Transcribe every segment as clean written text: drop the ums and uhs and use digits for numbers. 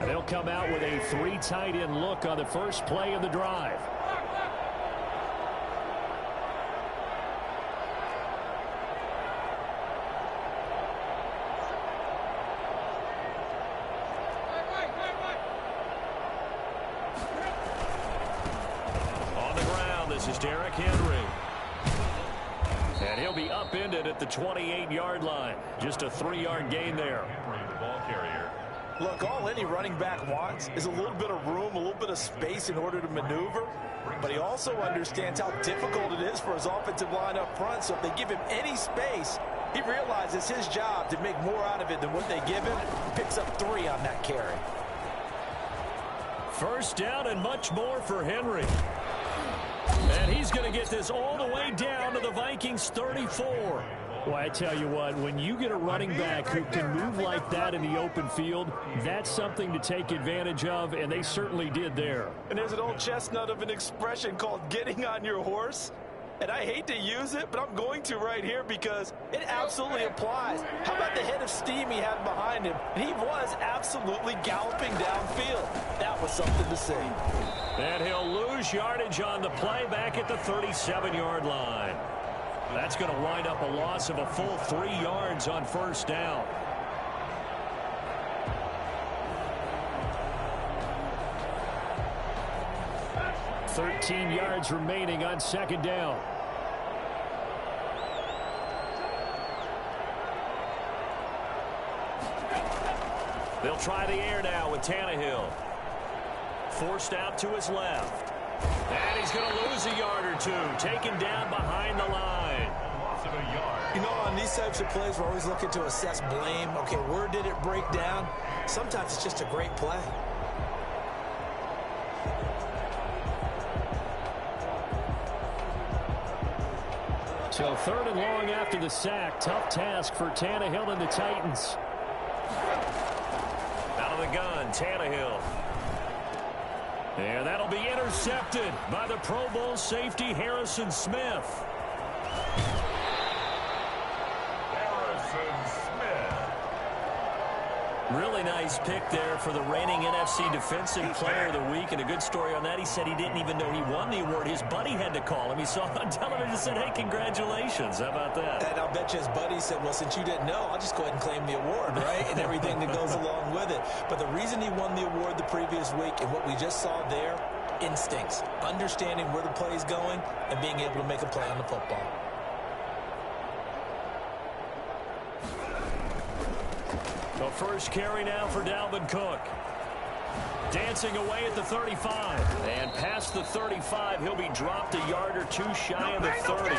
They'll come out with a 3 tight end look on the first play of the drive. On the ground, this is Derrick Henry. And he'll be upended at the 28-yard line. Just a 3-yard gain there. The ball carrier. Look, all any running back wants is a little bit of room, a little bit of space in order to maneuver. But he also understands how difficult it is for his offensive line up front. So if they give him any space, he realizes his job to make more out of it than what they give him. Picks up 3 on that carry. First down and much more for Henry. And he's going to get this all the way down to the Vikings 34. Well, I tell you what, when you get a running back who can move like that in the open field, that's something to take advantage of, and they certainly did there. And there's an old chestnut of an expression called getting on your horse. And I hate to use it, but I'm going to right here because it absolutely applies. How about the head of steam he had behind him? And he was absolutely galloping downfield. That was something to see. And he'll lose yardage on the play back at the 37-yard line. That's going to wind up a loss of a full 3 yards on first down. $13 yards remaining on second down. They'll try the air now with Tannehill. Forced out to his left. And he's going to lose a yard or 2. Taken down behind the line. Loss of a yard. You know, on these types of plays, we're always looking to assess blame. Okay, where did it break down? Sometimes it's just a great play. So 3rd and long after the sack. Tough task for Tannehill and the Titans. Out of the gun, Tannehill. And that'll be intercepted by the Pro Bowl safety Harrison Smith. Harrison Smith. Really nice pick there for the reigning NFC Defensive Player of the Week. And a good story on that. He said he didn't even know he won the award. His buddy had to call him. He saw it on television and said, hey, congratulations. How about that? And I'll bet you his buddy said, well, since you didn't know, I'll just go ahead and claim the award, right? And everything that goes along with it. But the reason he won the award the previous week and what we just saw there, instincts, understanding where the play is going and being able to make a play on the football. The first carry now for Dalvin Cook. Dancing away at the 35. And past the 35, he'll be dropped a yard or 2 shy of the 30.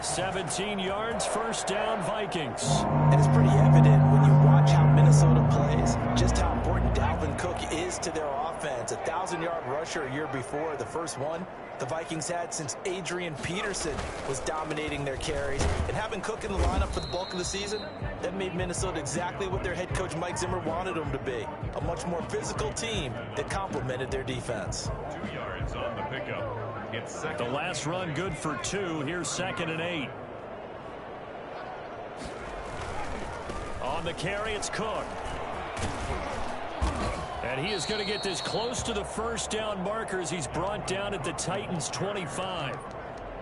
17 yards, first down, Vikings. And it's pretty evident when you watch how Minnesota plays, just how important Dalvin Cook is to their offense. 1,000-yard rusher a year before, the first one the Vikings had since Adrian Peterson was dominating their carries. And having Cook in the lineup for the bulk of the season, that made Minnesota exactly what their head coach Mike Zimmer wanted them to be. A much more physical team that complemented their defense. 2 yards on the pickup. It's second. The last run good for 2. Here's 2nd and 8. On the carry, it's Cook. And he is going to get this close to the first down markers. He's brought down at the Titans' 25.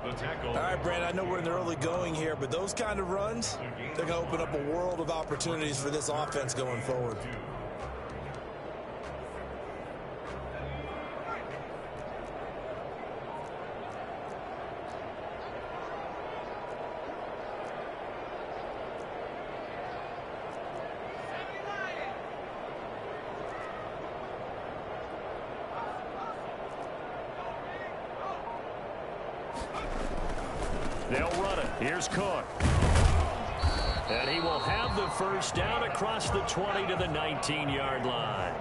The tackle. All right, Brandon, I know we're in the early going here, but those kind of runs, they're going to open up a world of opportunities for this offense going forward. They'll run it. Here's Cook. And he will have the first down across the 20 to the 19-yard line.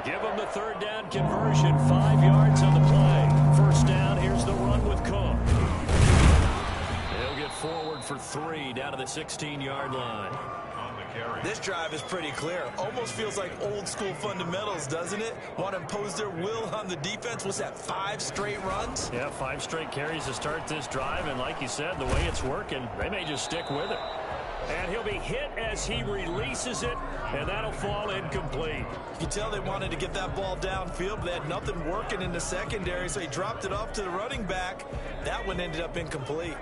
Give him the 3rd down conversion. 5 yards on the play. First down. Here's the run with Cook. He'll get forward for 3 down to the 16-yard line. This drive is pretty clear. Almost feels like old school fundamentals, doesn't it? Want to impose their will on the defense. Was that 5 straight runs? Yeah, 5 straight carries to start this drive. And like you said, the way it's working, they may just stick with it. And he'll be hit as he releases it, and that'll fall incomplete. You can tell they wanted to get that ball downfield, but they had nothing working in the secondary, so he dropped it off to the running back. That one ended up incomplete.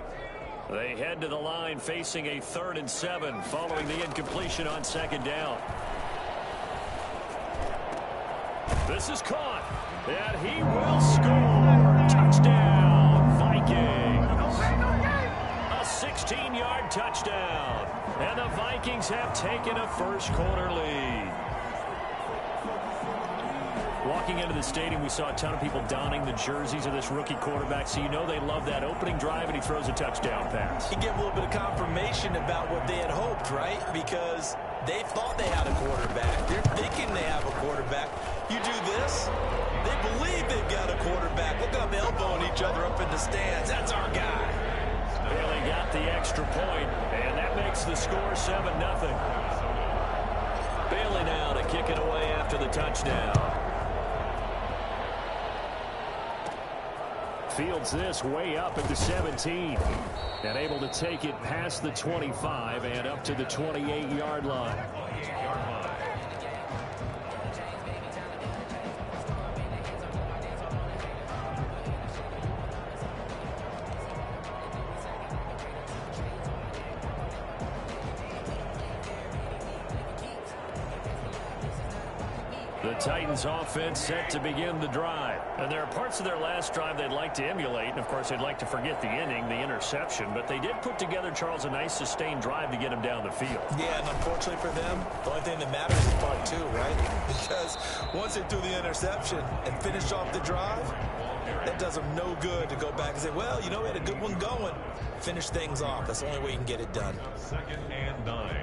They head to the line facing a 3rd and 7 following the incompletion on 2nd down. This is caught, and he will score. Touchdown, Vikings. A 16-yard touchdown, and the Vikings have taken a first-quarter lead. Walking into the stadium, we saw a ton of people donning the jerseys of this rookie quarterback, so you know they love that opening drive, and he throws a touchdown pass. You get a little bit of confirmation about what they had hoped, right? Because they thought they had a quarterback. They're thinking they have a quarterback. You do this, they believe they've got a quarterback. Look at them elbowing each other up in the stands. That's our guy. Bailey got the extra point, and that makes the score 7-0. Bailey now to kick it away after the touchdown. Fields this way up at the 17. And able to take it past the 25 and up to the 28-yard line. The Titans offense set to begin the drive. And there are parts of their last drive they'd like to emulate. And, of course, they'd like to forget the inning, the interception. But they did put together, Charles, a nice sustained drive to get him down the field. Yeah, and unfortunately for them, the only thing that matters is part 2, right? Because once they threw the interception and finished off the drive, that does them no good to go back and say, well, you know, we had a good one going. Finish things off. That's the only way you can get it done. 2nd and 9.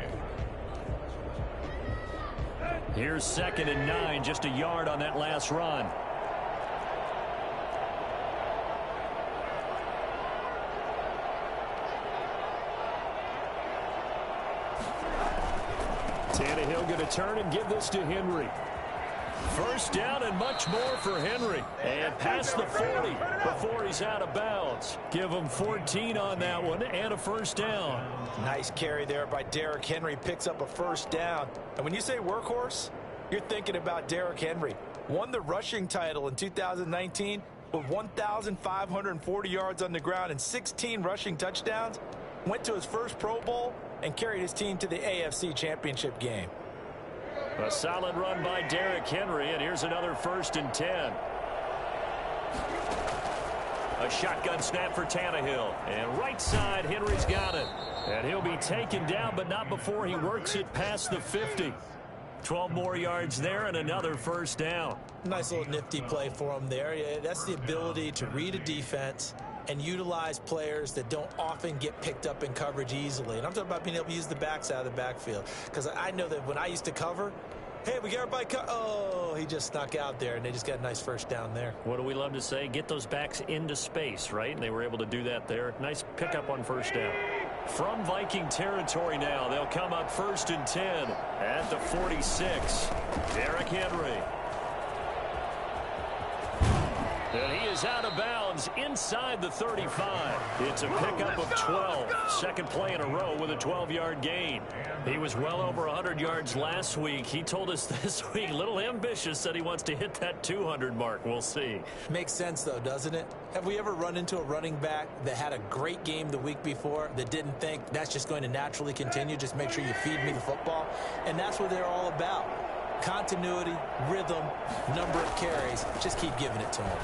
Here's 2nd and 9, just a yard on that last run. Tannehill going to turn and give this to Henry. First down and much more for Henry. And past the 40 before he's out of bounds. Give him 14 on that one and a first down. Nice carry there by Derrick Henry. Picks up a first down. And when you say workhorse, you're thinking about Derrick Henry. Won the rushing title in 2019 with 1,540 yards on the ground and 16 rushing touchdowns. Went to his first Pro Bowl and carried his team to the AFC Championship game. A solid run by Derrick Henry, and here's another 1st and 10. A shotgun snap for Tannehill. And right side, Henry's got it. And he'll be taken down, but not before he works it past the 50. 12 more yards there and another first down. Nice little nifty play for him there. Yeah, that's the ability to read a defense and utilize players that don't often get picked up in coverage easily. And I'm talking about being able to use the backs out of the backfield. Because I know that when I used to cover, hey, we got everybody oh, he just snuck out there, and they just got a nice first down there. What do we love to say? Get those backs into space, right? And they were able to do that there. Nice pickup on first down. From Viking territory now, they'll come up 1st and 10 at the 46. Derrick Henry. And he is out of bounds inside the 35. It's a pickup of 12. Second play in a row with a 12-yard gain. He was well over 100 yards last week. He told us this week, a little ambitious, said he wants to hit that 200 mark. We'll see. Makes sense, though, doesn't it? Have we ever run into a running back that had a great game the week before that didn't think that's just going to naturally continue? Just make sure you feed me the football. And that's what they're all about. Continuity, rhythm, number of carries. Just keep giving it to him.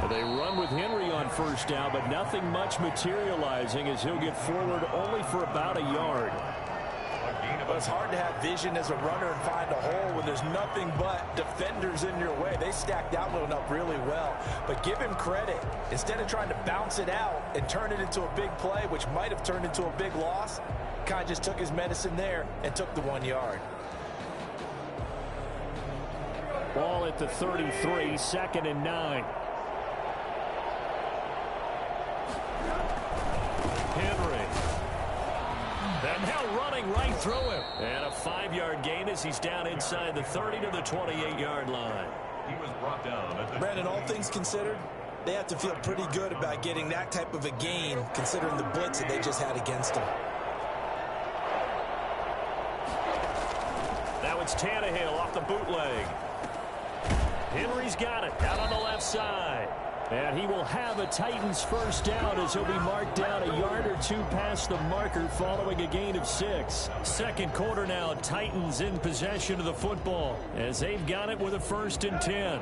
They run with Henry on first down, but nothing much materializing as he'll get forward only for about a yard. But it's hard to have vision as a runner and find a hole when there's nothing but defenders in your way. They stacked that one up really well. But give him credit. Instead of trying to bounce it out and turn it into a big play, which might have turned into a big loss, kind of just took his medicine there and took the 1 yard. Ball at the 33, 2nd and 9. Henry. And now running right through him. And a 5-yard gain as he's down inside the 30 to the 28-yard line. He was brought down at the Brandon, all things considered, They have to feel pretty good about getting that type of a gain, considering the blitz that they just had against them. Now it's Tannehill off the bootleg. Henry's got it out on the left side. And he will have a Titans first down as he'll be marked down a yard or two past the marker following a gain of 6. Second quarter now, Titans in possession of the football as they've got it with a 1st and 10.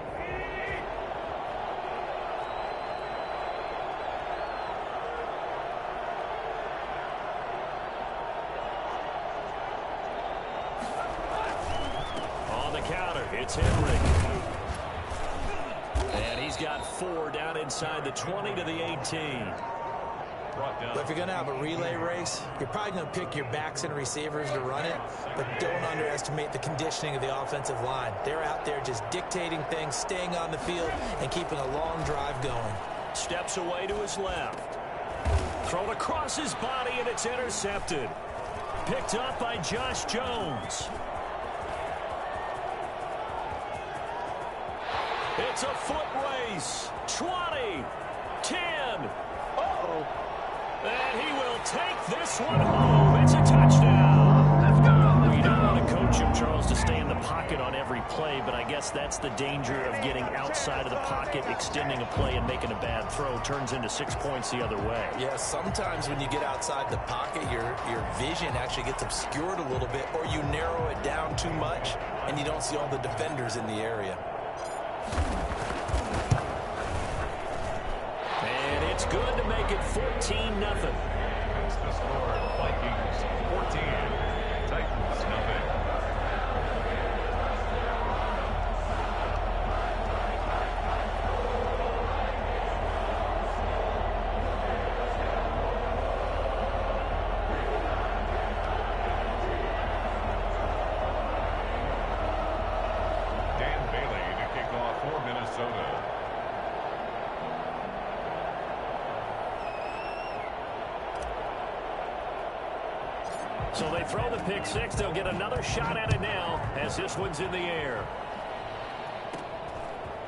On the counter, it's Henry. And he's got 4 down inside the 20 to the 18. But if you're going to have a relay race, you're probably going to pick your backs and receivers to run it, but don't underestimate the conditioning of the offensive line. They're out there just dictating things, staying on the field, and keeping a long drive going. Steps away to his left. Thrown across his body, and it's intercepted. Picked up by Josh Jones. It's a foot race. 20, 10. Uh-oh. And he will take this one home. It's a touchdown. Let's go. You don't want to coach him, Charles, to stay in the pocket on every play, but I guess that's the danger of getting outside of the pocket, extending a play and making a bad throw. Turns into 6 points the other way. Yeah, sometimes when you get outside the pocket, your vision actually gets obscured a little bit, or you narrow it down too much, and you don't see all the defenders in the area. And it's good to make it 14-0. That's the score. Vikings 14, Titans nothing. Dan Bailey to kick off for Minnesota. So they throw the pick 6. They'll get another shot at it now as this one's in the air.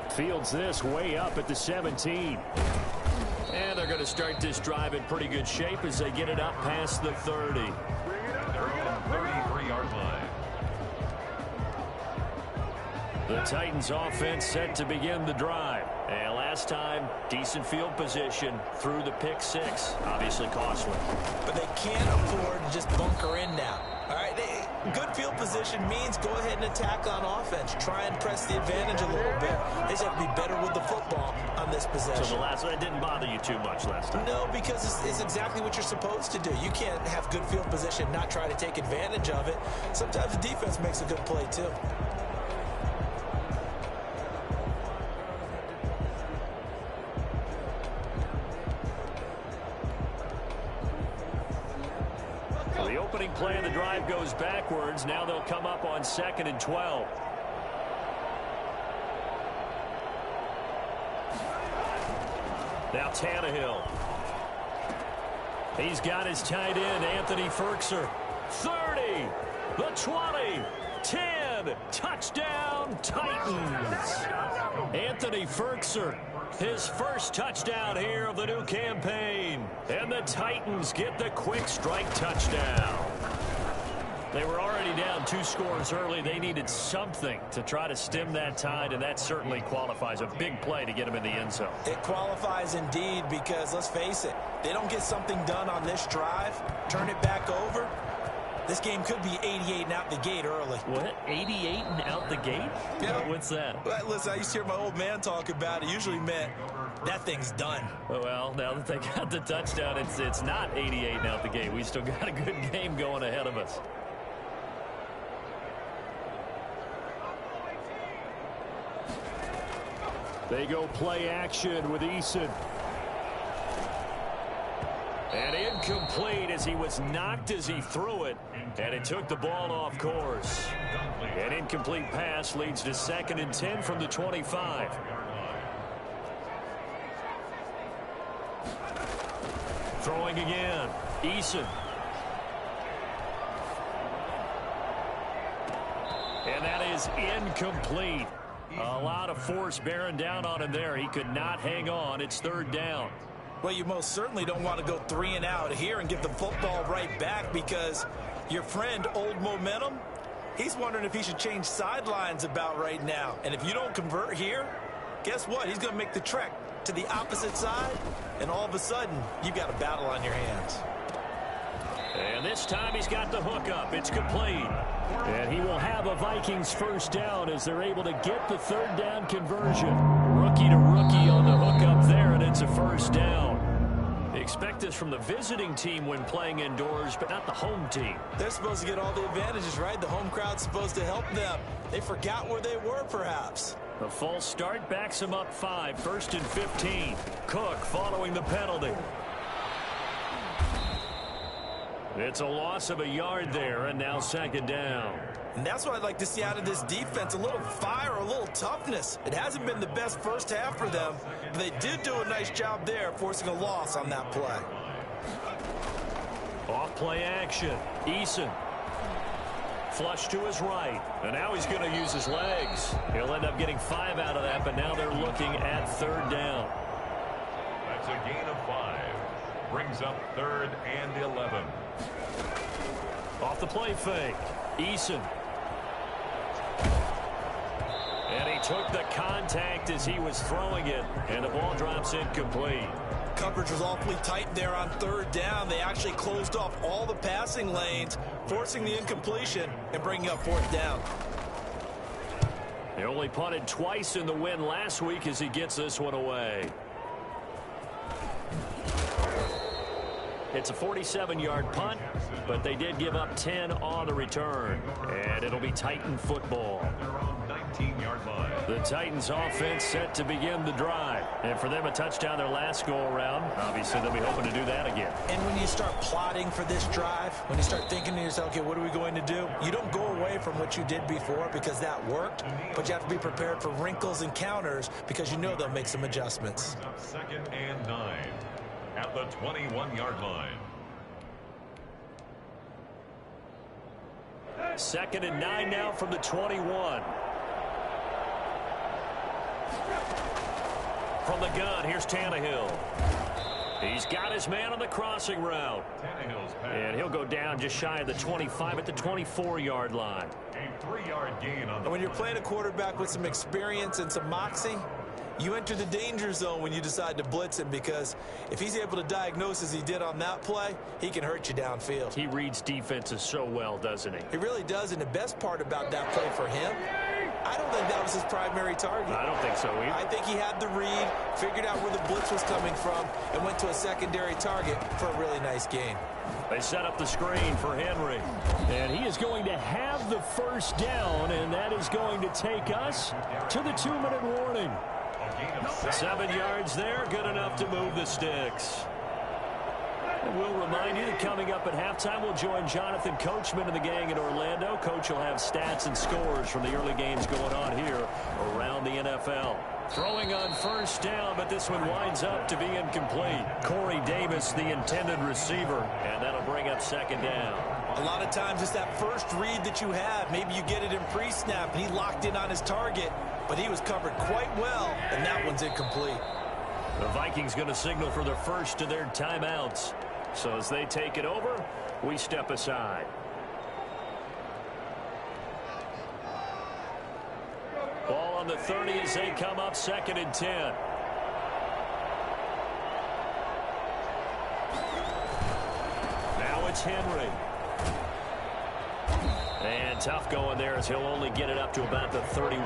Fields this way up at the 17. And they're going to start this drive in pretty good shape as they get it up past the 30. Their own 33-yard line. The Titans offense set to begin the drive. And last time, decent field position through the pick 6. Obviously costly. But they can't afford to just bunker in now. All right, good field position means go ahead and attack on offense. Try and press the advantage a little bit. They just have to be better with the football on this possession. So the last one didn't bother you too much last time? No, because it's exactly what you're supposed to do. You can't have good field position, not try to take advantage of it. Sometimes the defense makes a good play, too. The opening play of the drive goes backwards. Now they'll come up on 2nd and 12. Now Tannehill. He's got his tight end, Anthony Firkser. 30, the 20, 10, touchdown Titans. Anthony Firkser, his first touchdown here of the new campaign. And the Titans get the quick strike touchdown. They were already down 2 scores early. They needed something to try to stem that tide, and that certainly qualifies. A big play to get them in the end zone. It qualifies indeed because, let's face it, they don't get something done on this drive, turn it back over, this game could be 88 and out the gate early. What? 88 and out the gate? Yeah. What's that? Well, listen, I used to hear my old man talk about it. Usually meant that thing's done. Well, now that they got the touchdown, it's not 88 and out the gate. We still got a good game going ahead of us. They go play action with Eason. And incomplete as he was knocked as he threw it. And it took the ball off course. An incomplete pass leads to 2nd and 10 from the 25. Throwing again. Eason. And that is incomplete. A lot of force bearing down on him there. He could not hang on. It's third down. Well, you most certainly don't want to go 3 and out here and give the football right back, because your friend, Old Momentum, he's wondering if he should change sidelines about right now. And if you don't convert here, guess what? He's going to make the trek to the opposite side, and all of a sudden, you've got a battle on your hands. And this time he's got the hookup. It's complete. And he will have a Vikings first down as they're able to get the third down conversion. Rookie to rookie on the hookup there, and it's a first down. They expect this from the visiting team when playing indoors, but not the home team. They're supposed to get all the advantages, right? The home crowd's supposed to help them. They forgot where they were, perhaps. The false start backs him up 5, 1st and 15. Cook following the penalty. It's a loss of a yard there, and now second down. And that's what I'd like to see out of this defense, a little fire, a little toughness. It hasn't been the best first half for them, but they did do a nice job there, forcing a loss on that play. Off play action. Eason. Flush to his right. And now he's going to use his legs. He'll end up getting 5 out of that, but now they're looking at third down. That's a gain of 5. Brings up 3rd and 11. Off the play fake. Eason. And he took the contact as he was throwing it, and the ball drops incomplete. Coverage was awfully tight there on third down. They actually closed off all the passing lanes, forcing the incompletion and bringing up fourth down. They only punted twice in the win last week as he gets this one away. It's a 47-yard punt, but they did give up 10 on the return. And it'll be Titan football. They're on 19-yard line. The Titans offense set to begin the drive. And for them, a touchdown their last go-around. Obviously, they'll be hoping to do that again. And when you start plotting for this drive, when you start thinking to yourself, okay, what are we going to do? You don't go away from what you did before because that worked, but you have to be prepared for wrinkles and counters because you know they'll make some adjustments. 2nd and 9 at the 21-yard line. 2nd and 9 now from the 21. From the gun, here's Tannehill. He's got his man on the crossing route. Tannehill's pass. And he'll go down just shy of the 25 at the 24-yard line. A 3-yard gain on the And when you're playing a quarterback with some experience and some moxie, you enter the danger zone when you decide to blitz him, because if he's able to diagnose as he did on that play, he can hurt you downfield. He reads defenses so well, doesn't he? He really does, and the best part about that play for him, I don't think that was his primary target. I don't think so either. I think he had the read, figured out where the blitz was coming from, and went to a secondary target for a really nice gain. They set up the screen for Henry. And he is going to have the first down, and that is going to take us to the 2-minute warning. 7 yards there, good enough to move the sticks. And we'll remind you that coming up at halftime, we'll join Jonathan Coachman and the gang in Orlando. Coach will have stats and scores from the early games going on here around the NFL. Throwing on first down, but this one winds up to be incomplete. Corey Davis, the intended receiver, and that'll bring up second down. A lot of times it's that first read that you have. Maybe you get it in pre-snap, and he locked in on his target, but he was covered quite well, and that one's incomplete. The Vikings going to signal for their first of their timeouts. So as they take it over, we step aside. Ball on the 30 as they come up 2nd and 10. Now it's Henry. And tough going there as he'll only get it up to about the 31.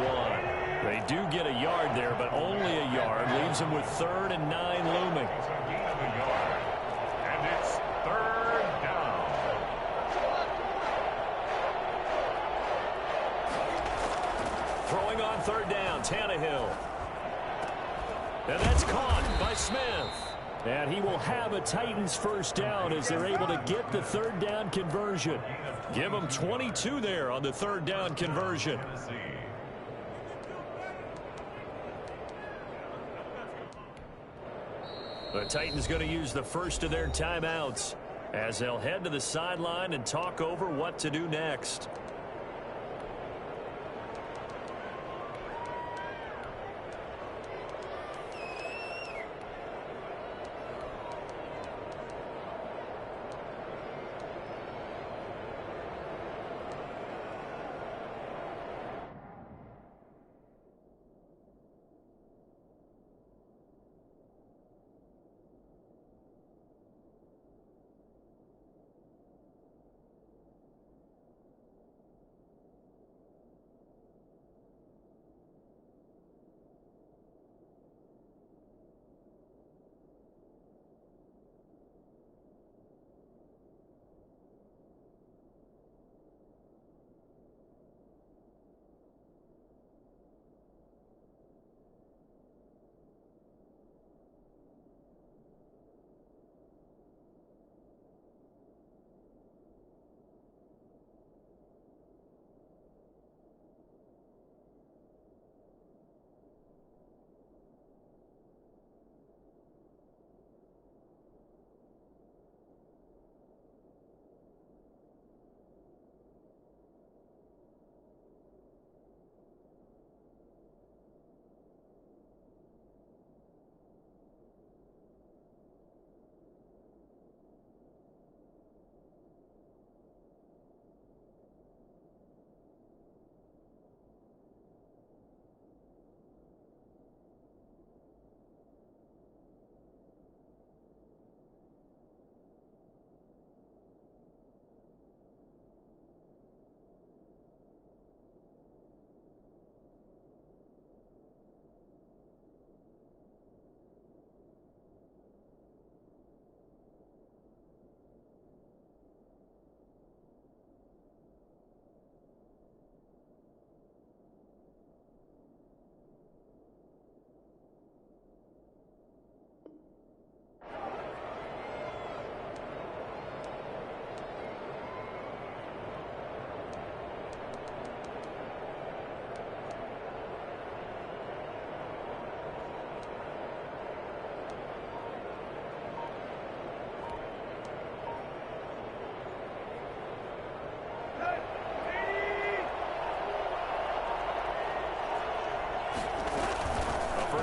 They do get a yard there, but only a yard. Leaves them with 3rd and 9 looming. It's a gain of a yard. And it's 3rd down. Throwing on 3rd down, Tannehill. And that's caught by Smith. And he will have a Titans first down as they're able to get the 3rd down conversion. Give them 22 there on the 3rd down conversion. The Titans going to use the first of their timeouts as they'll head to the sideline and talk over what to do next.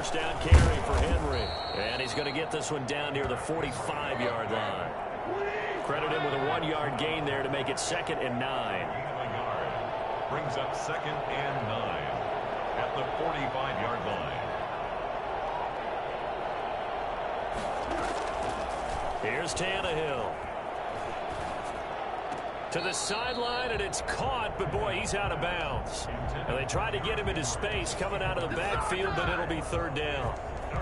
first down carry for Henry. And he's going to get this one down near the 45-yard line. Credit him with a 1-yard gain there to make it 2nd and 9. Brings up 2nd and 9 at the 45-yard line. Here's Tannehill. To the sideline, and it's caught, but boy, he's out of bounds. And they tried to get him into space coming out of the backfield, but it'll be 3rd down.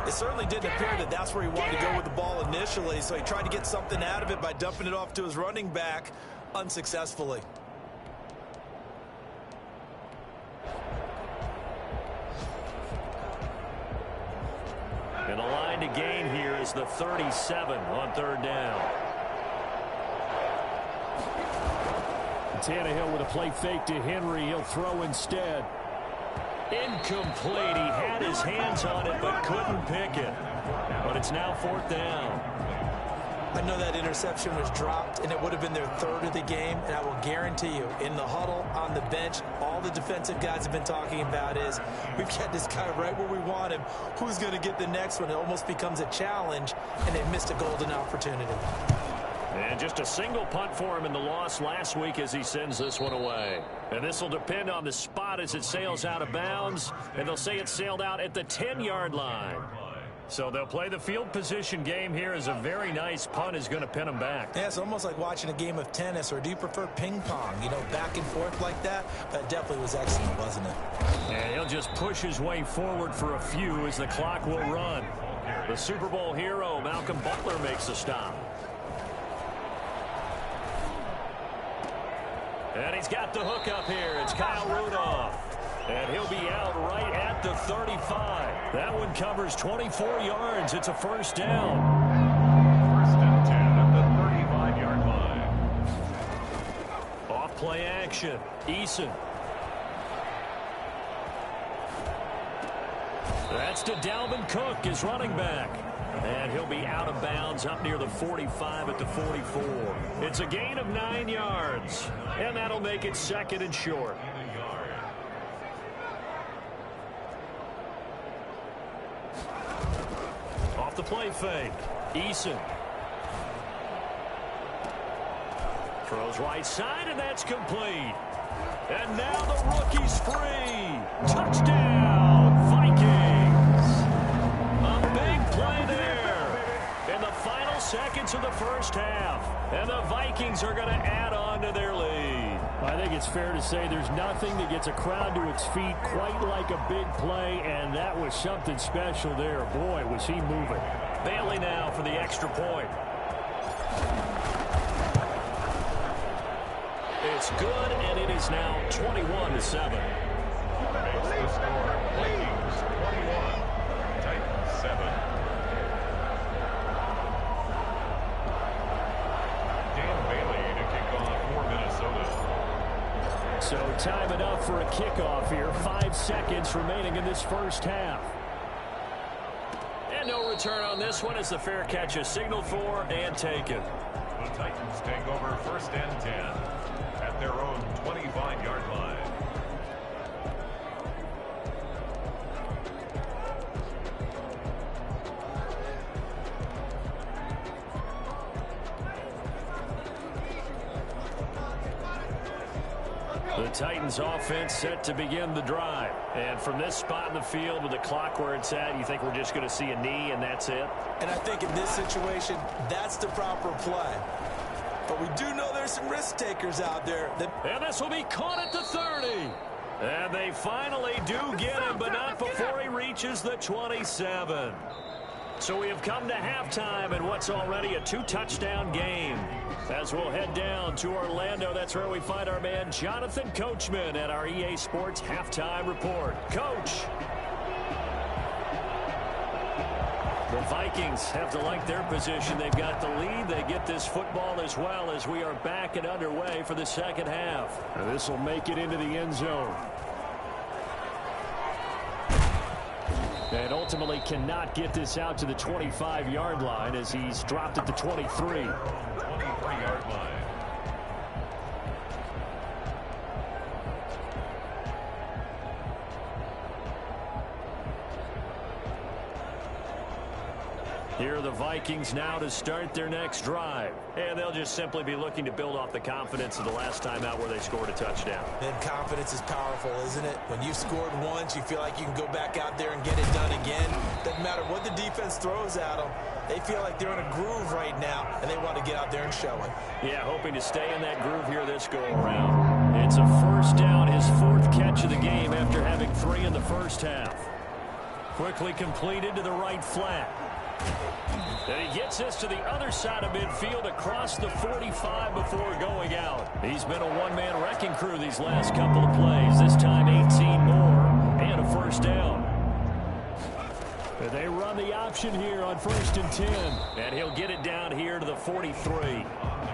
It certainly didn't appear that that's where he wanted to go with the ball initially, so he tried to get something out of it by dumping it off to his running back unsuccessfully. And the line to gain here is the 37 on 3rd down. Tannehill with a play fake to Henry. He'll throw instead. Incomplete. He had his hands on it but couldn't pick it. But it's now 4th down. I know that interception was dropped, and it would have been their 3rd of the game, and I will guarantee you, in the huddle, on the bench, all the defensive guys have been talking about is, we've got this guy right where we want him. Who's going to get the next one? It almost becomes a challenge, and they missed a golden opportunity. And just a single punt for him in the loss last week as he sends this one away. And this will depend on the spot as it sails out of bounds, and they'll say it sailed out at the 10-yard line. So they'll play the field position game here as a very nice punt is going to pin them back. Yeah, it's almost like watching a game of tennis, or do you prefer ping pong? You know, back and forth like that? That definitely was excellent, wasn't it? And he'll just push his way forward for a few as the clock will run. The Super Bowl hero, Malcolm Butler, makes a stop. And he's got the hook up here. It's Kyle Rudolph. And he'll be out right at the 35. That one covers 24 yards. It's a 1st down. 1st and 10 at the 35-yard line. Off play action. Eason. That's to Dalvin Cook, his running back. And he'll be out of bounds up near the 45 at the 44. It's a gain of 9 yards. And that'll make it 2nd and short. Off the play fake. Eason. Throws right side, and that's complete. And now the rookie's free. Touchdown, Vikings. A big play there in the final seconds of the 1st half. And the Vikings are going to add on to their lead. I think it's fair to say there's nothing that gets a crowd to its feet quite like a big play, and that was something special there. Boy, was he moving. Bailey now for the extra point. It's good, and it is now 21-7. Makes the score. Vikings 21, Titans 7. Dan Bailey to kick off for Minnesota. So time enough for a kickoff here. 5 seconds remaining in this 1st half. And no return on this one as the fair catch is signaled for and taken. The Titans take over 1st and 10 at their own 25-yard line. The Titans offense set to begin the drive. And from this spot in the field with the clock where it's at, you think we're just going to see a knee and that's it? And I think in this situation, that's the proper play. But we do know there's some risk takers out there. And this will be caught at the 30. And they finally do get him, but not before he reaches the 27. So we have come to halftime in what's already a 2-touchdown game. As we'll head down to Orlando, that's where we find our man Jonathan Coachman at our EA Sports Halftime Report. Coach. The Vikings have to like their position. They've got the lead. They get this football as well as we are back and underway for the 2nd half. And this will make it into the end zone. And ultimately cannot get this out to the 25-yard line as he's dropped at the 23. 23-yard line. Here are the Vikings now to start their next drive. And they'll just simply be looking to build off the confidence of the last time out where they scored a touchdown. And confidence is powerful, isn't it? When you've scored once, you feel like you can go back out there and get it done again. Doesn't matter what the defense throws at them. They feel like they're in a groove right now, and they want to get out there and show it. Yeah, hoping to stay in that groove here this go-around. It's a first down, his fourth catch of the game after having 3 in the first half. Quickly completed to the right flat. And he gets this to the other side of midfield across the 45 before going out. He's been a one-man wrecking crew these last couple of plays. This time 18 more and a first down. They run the option here on 1st and 10. And he'll get it down here to the 43.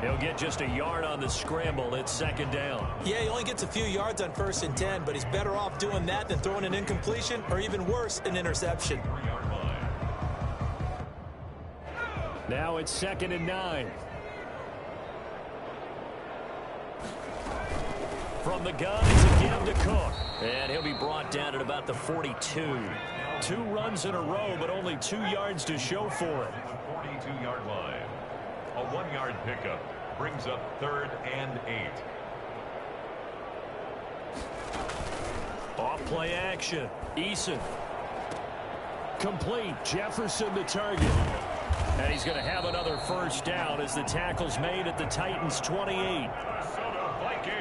He'll get just a yard on the scramble. It's 2nd down. Yeah, he only gets a few yards on 1st and 10, but he's better off doing that than throwing an incompletion or even worse, an interception. Now it's 2nd and 9. From the gun, it's again to Cook. And he'll be brought down at about the 42. 2 runs in a row, but only 2 yards to show for it. 42-yard line. A 1-yard pickup brings up 3rd and 8. Off play action. Eason. Complete. Jefferson the target. And he's going to have another first down as the tackle's made at the Titans' 28.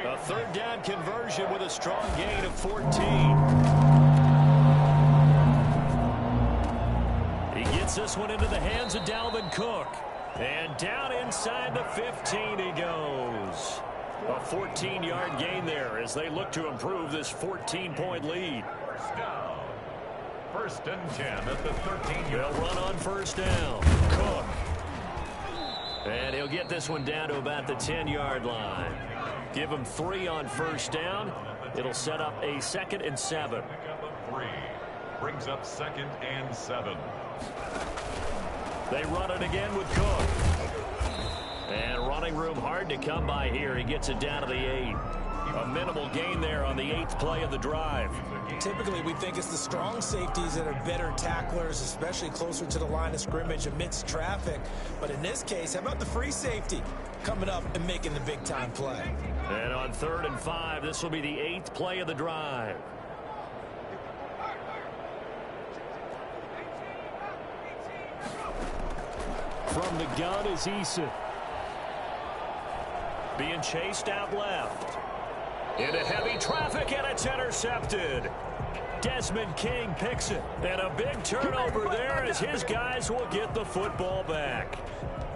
A 3rd down conversion with a strong gain of 14. He gets this one into the hands of Dalvin Cook. And down inside the 15 he goes. A 14-yard gain there as they look to improve this 14-point lead. First down. 1st and 10 at the 13. They'll run on first down. Cook. And he'll get this one down to about the 10-yard line. Give him 3 on first down. It'll set up a 2nd and 7. Pickup of 3 brings up 2nd and 7. They run it again with Cook. And running room hard to come by here. He gets it down to the 8. A minimal gain there on the 8th play of the drive. Typically, we think it's the strong safeties that are better tacklers, especially closer to the line of scrimmage amidst traffic. But in this case, how about the free safety coming up and making the big-time play? And on 3rd and 5, this will be the 8th play of the drive. From the gun is Eason. Being chased out left. Into heavy traffic, and it's intercepted. Desmond King picks it. And a big turnover there as his guys will get the football back.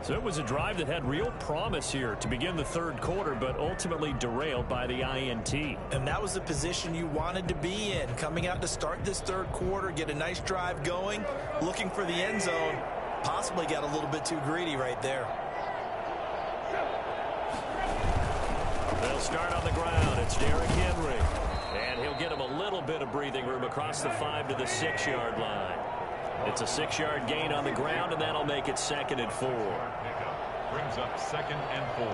So it was a drive that had real promise here to begin the 3rd quarter, but ultimately derailed by the INT. And that was the position you wanted to be in. Coming out to start this 3rd quarter, get a nice drive going, looking for the end zone. Possibly got a little bit too greedy right there. They'll start on the ground. It's Derrick Henry. And he'll get him a little bit of breathing room across the 5 to the 6-yard line. It's a 6-yard gain on the ground, and that'll make it 2nd and 4. Pickup brings up 2nd and 4.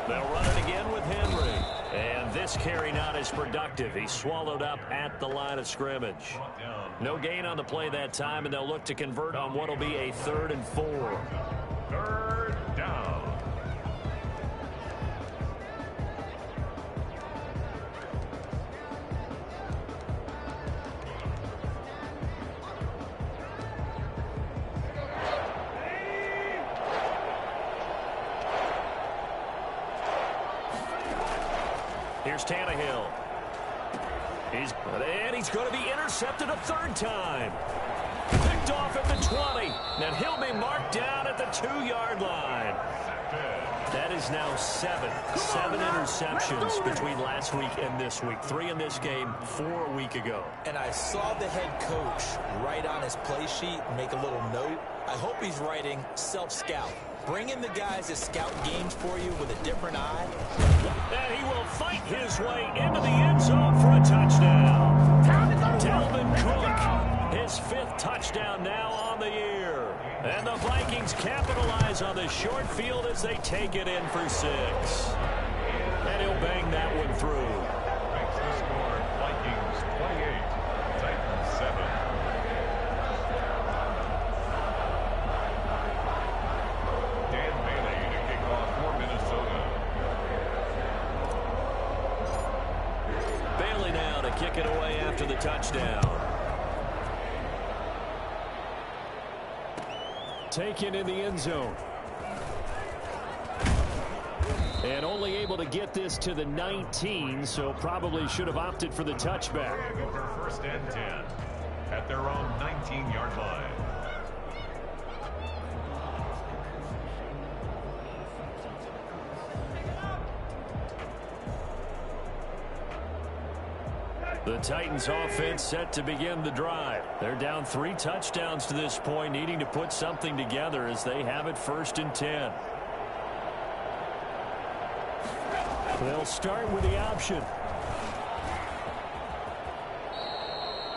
They'll run it again with Henry. And this carry not as productive. He's swallowed up at the line of scrimmage. No gain on the play that time, and they'll look to convert on what will be a 3rd and 4. 3rd down. Here's Tannehill. He's going to be intercepted a 3rd time. Picked off at the 20. And he'll be marked down at the 2-yard line. That is now 7 interceptions between last week and this week. 3 in this game, 4 a week ago. And I saw the head coach write on his play sheet and make a little note. I hope he's writing self-scout. Bring in the guys that scout games for you with a different eye. And he will fight his way into the end zone for a touchdown. Dalvin Cook, his 5th touchdown now on the year. And the Vikings capitalize on the short field as they take it in for 6. And he'll bang that one through. Makes the score Vikings 28, Titans it away after the touchdown. Taken in the end zone. And only able to get this to the 19, so probably should have opted for the touchback. Over 1st and 10 at their own 19-yard line. The Titans offense set to begin the drive. They're down 3 touchdowns to this point, needing to put something together as they have it 1st and 10. They'll start with the option.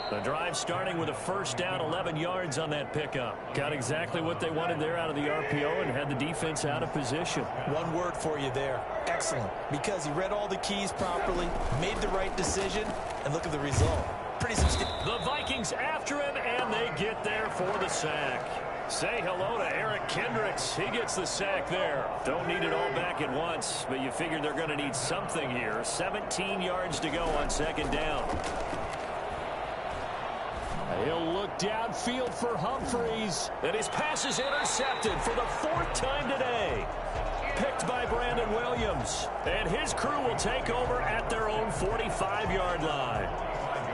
The drive starting with a 1st down, 11 yards on that pickup. Got exactly what they wanted there out of the RPO and had the defense out of position. One word for you there. Excellent. Because he read all the keys properly, made the right decision, and look at the result. Pretty substantial. The Vikings after him, and they get there for the sack. Say hello to Eric Kendricks. He gets the sack there. Don't need it all back at once, but you figure they're going to need something here. 17 yards to go on 2nd down. He'll look downfield for Humphreys. And his pass is intercepted for the 4th time today. Picked by Brandon Williams. And his crew will take over at their own 45-yard line.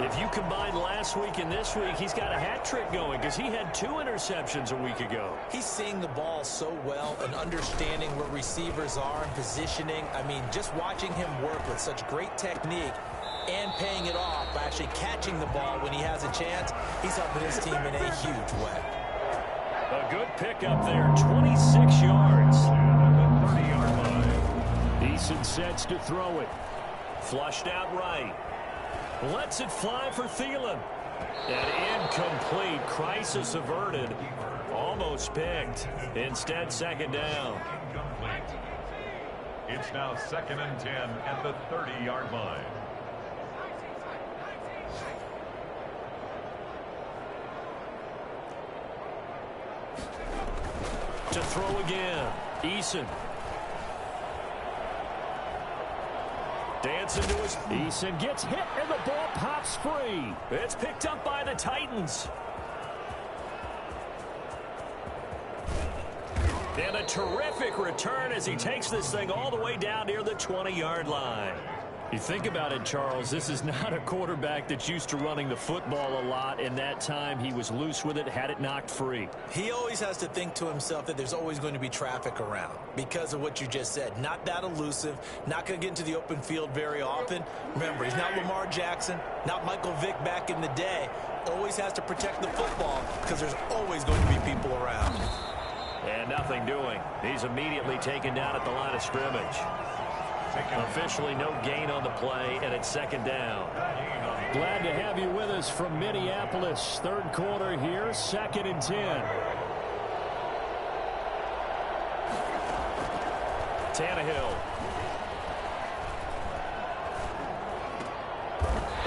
If you combine last week and this week, he's got a hat trick going because he had 2 interceptions a week ago. He's seeing the ball so well and understanding where receivers are and positioning. I mean, just watching him work with such great technique and paying it off by actually catching the ball when he has a chance, he's helping his team in a huge way. A good pickup there, 26 yards. 30-yard line. Eason sets to throw it. Flushed out right. Lets it fly for Thielen. And incomplete. Crisis averted. Almost picked. Instead, 2nd down. Incomplete. It's now 2nd and 10 at the 30-yard line. To throw again. Eason. Dancing to his... Eason gets hit and the ball pops free. It's picked up by the Titans. And a terrific return as he takes this thing all the way down near the 20-yard line. You think about it, Charles, this is not a quarterback that's used to running the football a lot, and that time he was loose with it, had it knocked free. He always has to think to himself that there's always going to be traffic around because of what you just said. Not that elusive, not going to get into the open field very often. Remember, he's not Lamar Jackson, not Michael Vick back in the day. Always has to protect the football because there's always going to be people around. And nothing doing. He's immediately taken down at the line of scrimmage. Officially no gain on the play, and it's 2nd down. Glad to have you with us from Minneapolis. 3rd quarter here, 2nd and 10. Tannehill.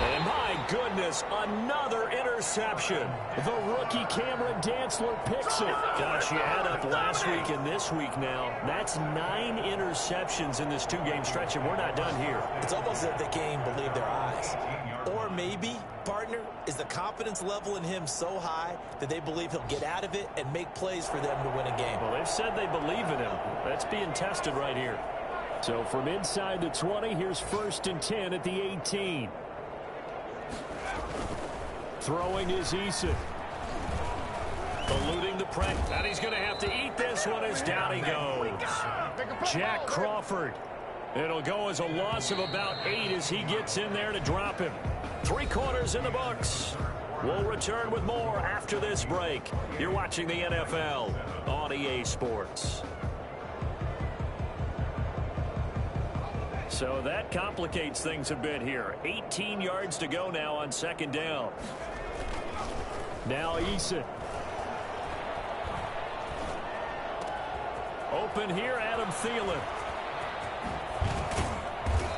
And my goodness, another interception. The rookie Cameron Dantzler picks it. Gosh, you add up last week and this week now. That's 9 interceptions in this 2-game stretch, and we're not done here. It's almost as if they can't even believe their eyes. Or maybe, partner, is the confidence level in him so high that they believe he'll get out of it and make plays for them to win a game. Well, they've said they believe in him. That's being tested right here. So from inside the 20, here's 1st and 10 at the 18. Throwing is Eason. Eluding the press. And he's going to have to eat this one as down he goes. Jack Crawford. It'll go as a loss of about 8 as he gets in there to drop him. 3 quarters in the books. We'll return with more after this break. You're watching the NFL on EA Sports. So that complicates things a bit here. 18 yards to go now on 2nd down. Now Eason. Open here, Adam Thielen.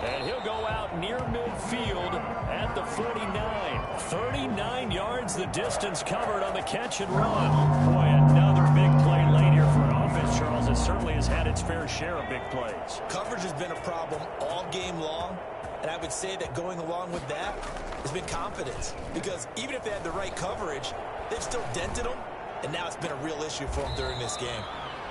And he'll go out near midfield at the 49. 39 yards the distance covered on the catch and run. Boy, another big play late here for an offense, Charles. It certainly has had its fair share of big plays. Coverage has been a problem all game long, And I would say that going along with that has been confidence. Because even if they had the right coverage, they've still dented them. And now it's been a real issue for them during this game.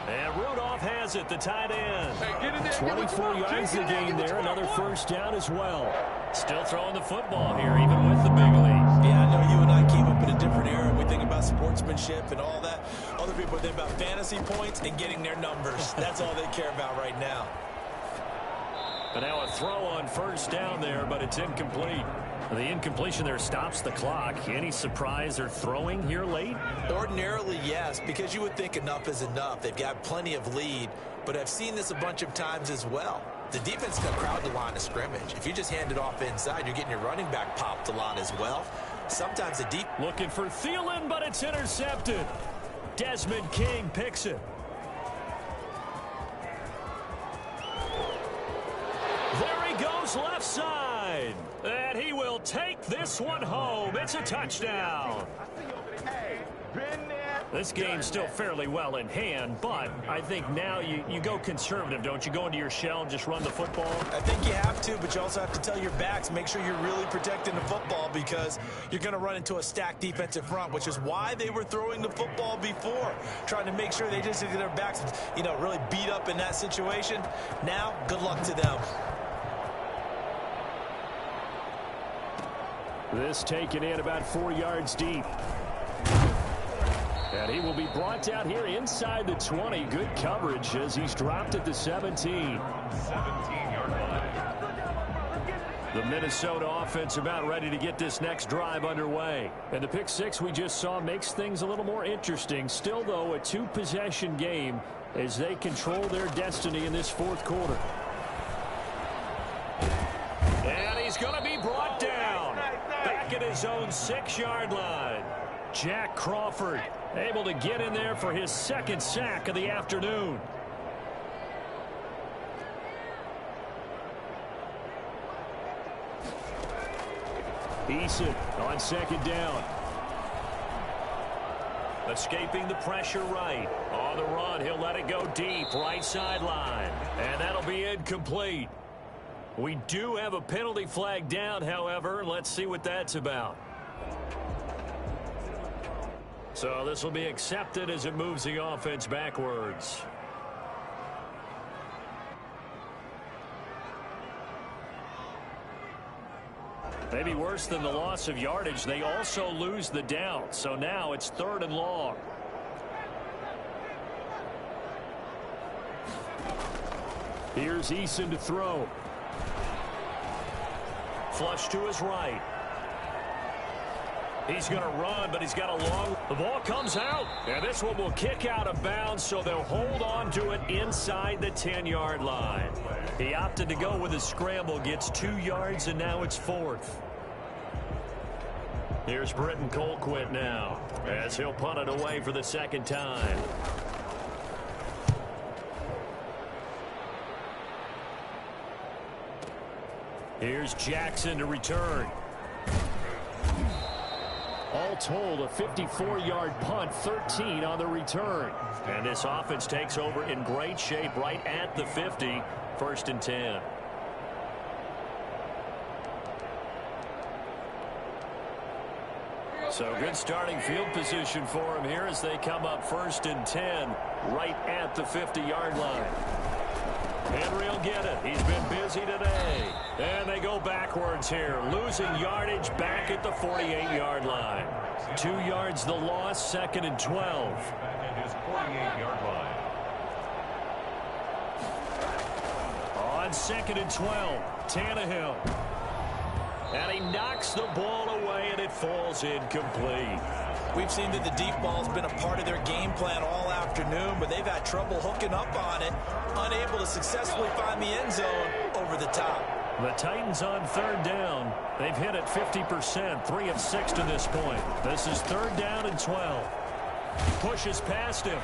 And Rudolph has it, the tight end. Hey, 24 yards to gain there, another first down as well. Still throwing the football here, even with the big lead. Yeah, I know you and I came up in a different era. We think about sportsmanship and all that. Other people think about fantasy points and getting their numbers. That's all they care about right now. And now a throw on first down there, but it's incomplete. The incompletion there stops the clock. Any surprise they're throwing here late? Ordinarily, yes, because you would think enough is enough. They've got plenty of lead, but I've seen this a bunch of times as well. The defense can crowd the line of scrimmage. If you just hand it off inside, you're getting your running back popped a lot as well. Sometimes the deep... Looking for Thielen, but it's intercepted. Desmond King picks it. There he goes left side. And he will take this one home. It's a touchdown. This game's still fairly well in hand, but I think now you go conservative, don't you? Go into your shell and just run the football? I think you have to, but you also have to tell your backs, make sure you're really protecting the football because you're going to run into a stacked defensive front, which is why they were throwing the football before, trying to make sure they just get their backs, really beat up in that situation. Now, good luck to them. This taken in about 4 yards deep. And he will be brought down here inside the 20. Good coverage as he's dropped at the 17. 17-yard line. The Minnesota offense about ready to get this next drive underway. And the pick six we just saw makes things a little more interesting. Still, though, a two-possession game as they control their destiny in this fourth quarter. And he's going to be brought down back at his own 6-yard line. Jack Crawford able to get in there for his second sack of the afternoon. Eason on second down. Escaping the pressure right. On the run, he'll let it go deep, right sideline. And that'll be incomplete. We do have a penalty flag down, however. Let's see what that's about. So this will be accepted as it moves the offense backwards. Maybe worse than the loss of yardage, they also lose the down. So now it's 3rd and long. Here's Eason to throw. Flush to his right. He's going to run, but he's got a long... The ball comes out, and this one will kick out of bounds, so they'll hold on to it inside the 10-yard line. He opted to go with a scramble, gets 2 yards, and now it's 4th. Here's Britton Colquitt now, as he'll punt it away for the second time. Here's Jackson to return. All told, a 54-yard punt, 13 on the return. And this offense takes over in great shape right at the 50, 1st and 10. So good starting field position for him here as they come up 1st and 10 right at the 50-yard line. Henry will get it. He's been busy today. And they go backwards here, losing yardage back at the 48-yard line. 2 yards the loss, 2nd and 12. At his 48-yard line. On 2nd and 12, Tannehill. And he knocks the ball away, and it falls incomplete. We've seen that the deep ball's been a part of their game plan all afternoon, but they've had trouble hooking up on it, unable to successfully find the end zone over the top. The Titans on 3rd down. They've hit it 50%, 3 of 6 to this point. This is 3rd down and 12. Pushes past him.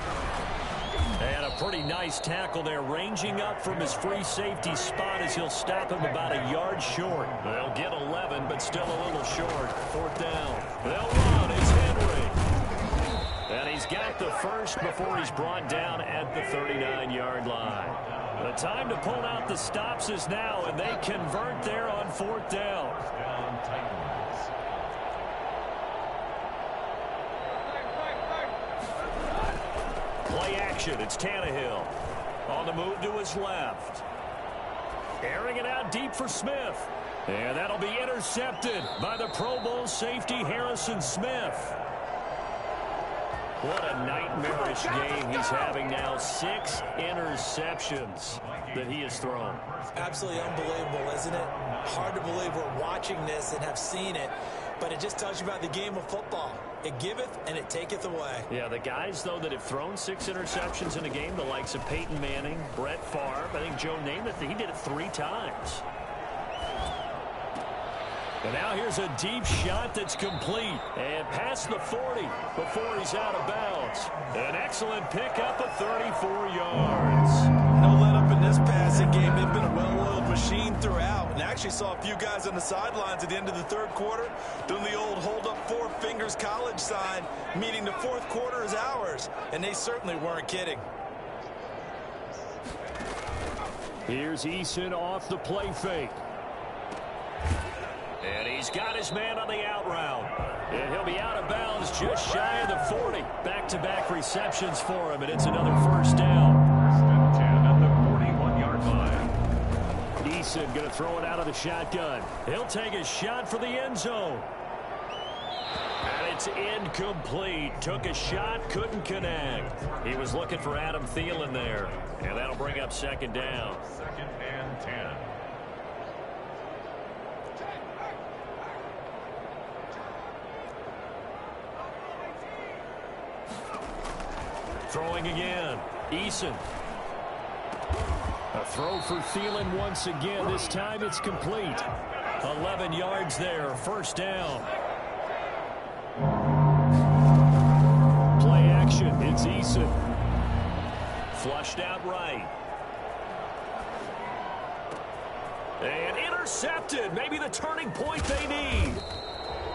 And a pretty nice tackle there, ranging up from his free safety spot as he'll stop him about a yard short. They'll get 11, but still a little short. 4th down. They'll run. It's Henry. And he's got the first before he's brought down at the 39-yard line. The time to pull out the stops is now, and they convert there on 4th down. Play action. It's Tannehill. On the move to his left. Airing it out deep for Smith. And that'll be intercepted by the Pro Bowl safety Harrison Smith. What a nightmarish game he's having now. 6 interceptions that he has thrown. Absolutely unbelievable, isn't it? Hard to believe we're watching this and have seen it, but it just tells you about the game of football. It giveth and it taketh away. Yeah, the guys, though, that have thrown 6 interceptions in a game, the likes of Peyton Manning, Brett Favre, I think Joe Namath, he did it 3 times. And now here's a deep shot that's complete. And past the 40 before he's out of bounds. An excellent pickup of 34 yards. No let up in this passing game. They've been a well-oiled machine throughout. And actually saw a few guys on the sidelines at the end of the 3rd quarter doing the old hold up 4 fingers college sign, meaning the 4th quarter is ours. And they certainly weren't kidding. Here's Eason off the play fake. And he's got his man on the out route. And he'll be out of bounds just shy of the 40. Back-to-back receptions for him, and it's another 1st down. 1st and 10 at the 41-yard line. Eason going to throw it out of the shotgun. He'll take a shot for the end zone. And it's incomplete. Took a shot, couldn't connect. He was looking for Adam Thielen there. And that'll bring up 2nd down. 2nd and 10. Throwing again. Eason. A throw for Thielen once again. This time it's complete. 11 yards there. 1st down. Play action. It's Eason. Flushed out right. And intercepted. Maybe the turning point they need.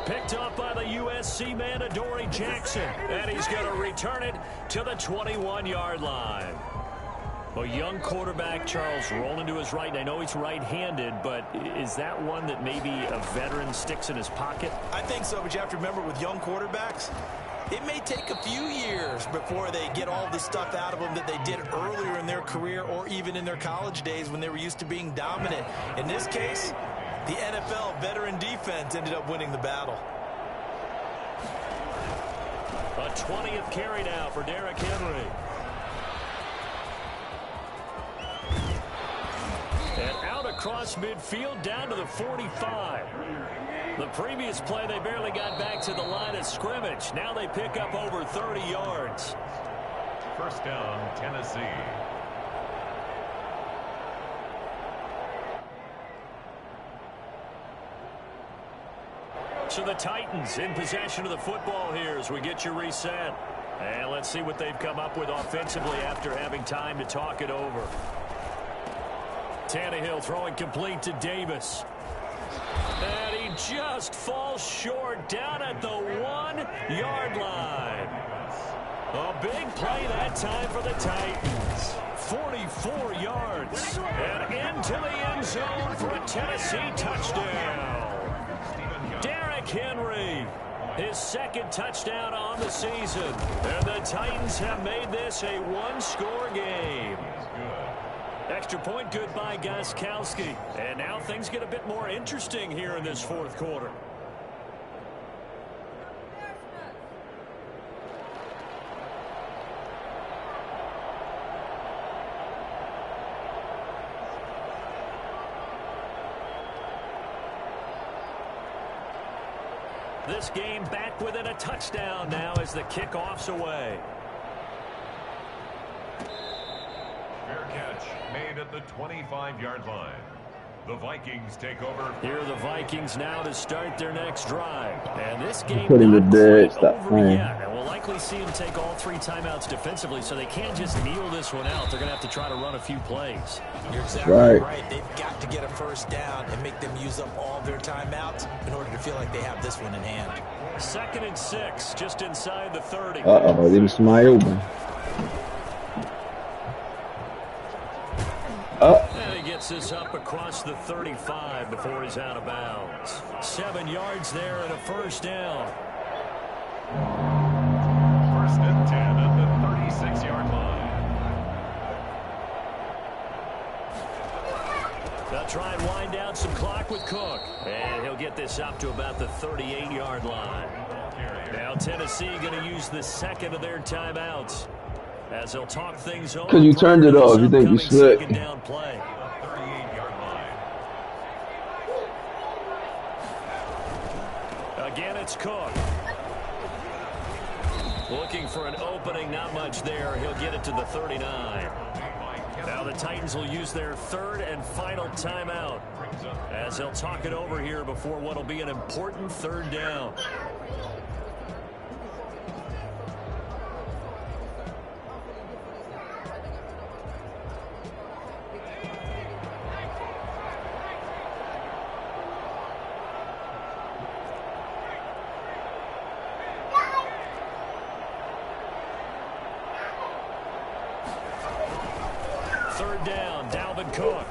Picked up by the USC man, Adoree Jackson. And he's going to return it to the 21-yard line. A young quarterback, Charles, rolling to his right. And I know he's right-handed, but is that one that maybe a veteran sticks in his pocket? I think so, but you have to remember with young quarterbacks, it may take a few years before they get all the stuff out of them that they did earlier in their career or even in their college days when they were used to being dominant. In this case, the NFL veteran defense ended up winning the battle. A 20th carry now for Derrick Henry. And out across midfield down to the 45. The previous play, they barely got back to the line of scrimmage. Now they pick up over 30 yards. 1st down, Tennessee. So the Titans in possession of the football here as we get you reset. And let's see what they've come up with offensively after having time to talk it over. Tannehill throwing complete to Davis. And he just falls short down at the 1-yard line. A big play that time for the Titans. 44 yards. And into the end zone for a Tennessee touchdown. Derrick Henry, his 2nd touchdown on the season. And the Titans have made this a 1-score game. Extra point good by Gostkowski. And now things get a bit more interesting here in this 4th quarter. This game back within a touchdown now as the kickoff's away. Fair catch made at the 25-yard line. The Vikings take over. Here are the Vikings now to start their next drive. And this game Put him to not bed. quite Stop over playing. yet. And we'll likely see him take all 3 timeouts defensively, so they can't just kneel this one out. They're going to have to try to run a few plays. You're exactly Right. right. They've got to get a 1st down and make them use up all their timeouts in order to feel like they have this one in hand. 2nd and 6, just inside the 30. Uh-oh, leaving somebody open. picks this up across the 35 before he's out of bounds. 7 yards there and a first down. First and 10 at the 36-yard line. They'll try and wind down some clock with Cook. And he'll get this up to about the 38-yard line. Now Tennessee going to use the second of their timeouts as they'll talk things over. Because you turned it off. You think you slick. Down play. 38-yard line. Again, it's Cook. Looking for an opening, not much there. He'll get it to the 39. Now the Titans will use their third and final timeout as they'll talk it over here before what will be an important third down. Third down, Dalvin Cook.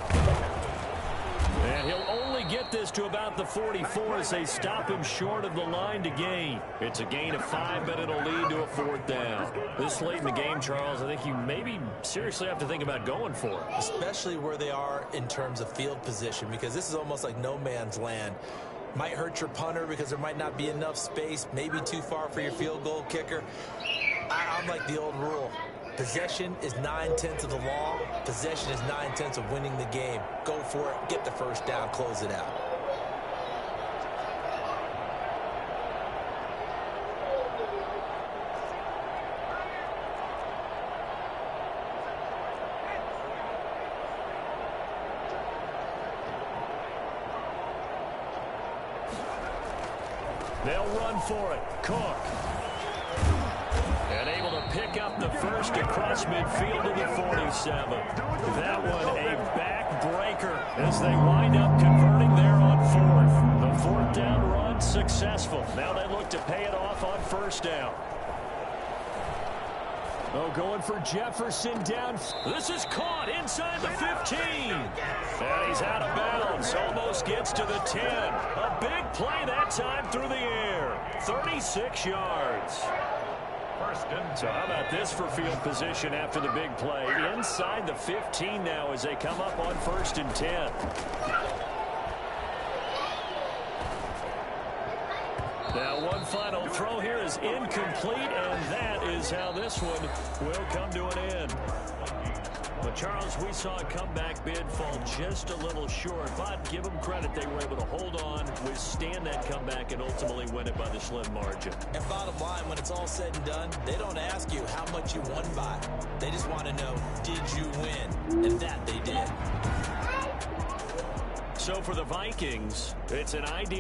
And he'll only get this to about the 44 as they stop him short of the line to gain. It's a gain of 5, but it'll lead to a fourth down. This late in the game, Charles, I think you maybe seriously have to think about going for it. Especially where they are in terms of field position, because this is almost like no man's land. Might hurt your punter because there might not be enough space, maybe too far for your field goal kicker. I'm like the old rule. Possession is 9/10 of the law. Possession is 9/10 of winning the game. Go for it. Get the first down. Close it out. They'll run for it. Cook. And able to pick up the first across midfield to the 47. That one a backbreaker as they wind up converting there on fourth. The fourth down run successful. Now they look to pay it off on first down. Oh, going for Jefferson down. This is caught inside the 15. And he's out of bounds. Almost gets to the 10. A big play that time through the air. 36 yards. So how about this for field position after the big play? Inside the 15 now as they come up on 1st and 10. Now one final throw here is incomplete, and that is how this one will come to an end. But Charles, we saw a comeback bid fall just a little short, but give them credit, they were able to hold on, withstand that comeback, and ultimately win it by the slim margin. And bottom line, when it's all said and done, they don't ask you how much you won by. They just want to know, did you win? And that they did. So for the Vikings, it's an ideal